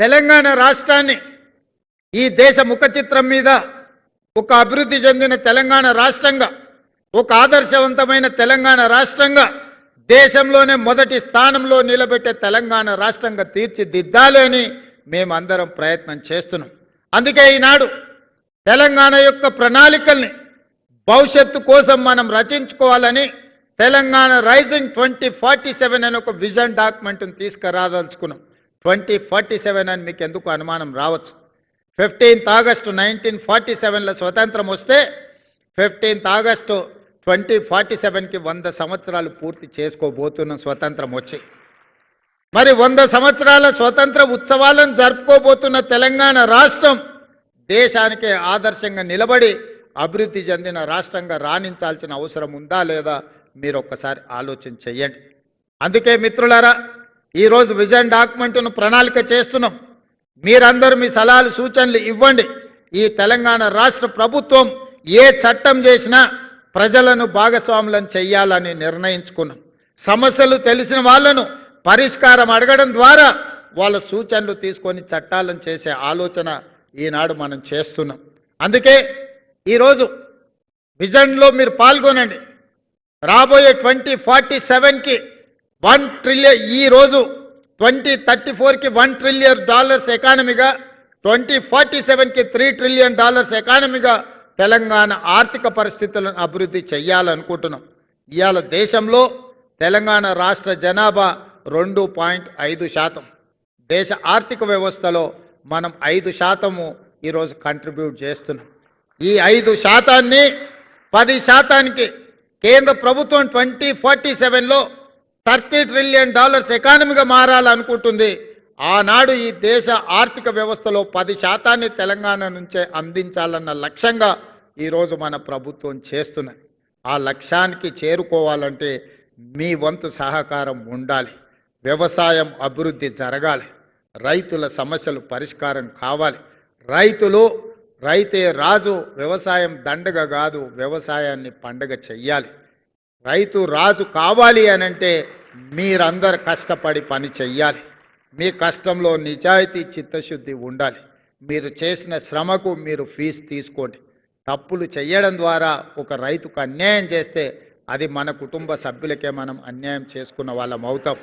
తెలంగాణ రాష్ట్రాన్ని ఈ దేశ ముఖ చిత్రం మీద ఒక అభివృద్ధి చెందిన తెలంగాణ రాష్ట్రంగా, ఒక ఆదర్శవంతమైన తెలంగాణ రాష్ట్రంగా, దేశంలోనే మొదటి స్థానంలో నిలబెట్టే తెలంగాణ రాష్ట్రంగా తీర్చిదిద్దాలి అని మేమందరం ప్రయత్నం చేస్తున్నాం. అందుకే ఈనాడు తెలంగాణ యొక్క ప్రణాళికల్ని భవిష్యత్తు కోసం మనం రచించుకోవాలని తెలంగాణ రైజింగ్ 2047 అని ఒక విజన్ డాక్యుమెంట్ని తీసుకురాదలుచుకున్నాం. 2047 అని మీకు ఎందుకు అనుమానం రావచ్చు. 15th ఆగస్టు 1947లో స్వతంత్రం వస్తే 15th ఆగస్టు 2047కి 100 సంవత్సరాలు పూర్తి చేసుకోబోతున్న స్వతంత్రం వచ్చి, మరి 100 సంవత్సరాల స్వతంత్ర ఉత్సవాలను జరుపుకోబోతున్న తెలంగాణ రాష్ట్రం దేశానికే ఆదర్శంగా నిలబడి అభివృద్ధి చెందిన రాష్ట్రంగా రాణించాల్సిన అవసరం ఉందా లేదా మీరు ఒక్కసారి ఆలోచన చేయండి. అందుకే మిత్రులారా, ఈరోజు విజన్ డాక్యుమెంట్ను ప్రణాళిక చేస్తున్నాం. మీరందరూ మీ సలహాలు సూచనలు ఇవ్వండి. ఈ తెలంగాణ రాష్ట్ర ప్రభుత్వం ఏ చట్టం చేసినా ప్రజలను భాగస్వాములను చెయ్యాలని నిర్ణయించుకున్నాం. సమస్యలు తెలిసిన వాళ్ళను పరిష్కారం అడగడం ద్వారా వాళ్ళ సూచనలు తీసుకొని చట్టాలను చేసే ఆలోచన ఈనాడు మనం చేస్తున్నాం. అందుకే ఈరోజు విజన్లో మీరు పాల్గొనండి. రాబోయే 2047కి 1 ట్రిలియన్, ఈరోజు 2034కి $1 ట్రిలియన్ ఎకానమీగా, 2047కి $3 ట్రిలియన్ ఎకానమీగా తెలంగాణ ఆర్థిక పరిస్థితులను అభివృద్ధి చేయాలనుకుంటున్నాం. ఇవాళ దేశంలో తెలంగాణ రాష్ట్ర జనాభా 2.5%. దేశ ఆర్థిక వ్యవస్థలో మనం 5% ఈరోజు కంట్రిబ్యూట్ చేస్తున్నాం. ఈ 5%ని 10%కి కేంద్ర ప్రభుత్వం 2047లో $30 ట్రిలియన్ ఎకానమీగా మారాలనుకుంటుంది. ఆనాడు ఈ దేశ ఆర్థిక వ్యవస్థలో 10%ని తెలంగాణ నుంచే అందించాలన్న లక్ష్యంగా ఈరోజు మన ప్రభుత్వం చేస్తున్నది. ఆ లక్ష్యానికి చేరుకోవాలంటే మీ వంతు సహకారం ఉండాలి. వ్యవసాయం అభివృద్ధి జరగాలి. రైతుల సమస్యలు పరిష్కారం కావాలి. రైతే రాజు, వ్యవసాయం దండగ కాదు, వ్యవసాయాన్ని పండగ చెయ్యాలి. రైతు రాజు కావాలి అనంటే మీరందరు కష్టపడి పని చెయ్యాలి. మీ కష్టంలో నిజాయితీ, చిత్తశుద్ధి ఉండాలి. మీరు చేసిన శ్రమకు మీరు ఫీజు తీసుకోండి. తప్పులు చేయడం ద్వారా ఒక రైతుకు అన్యాయం చేస్తే అది మన కుటుంబ సభ్యులకే మనం అన్యాయం చేసుకున్న వాళ్ళం అవుతాం.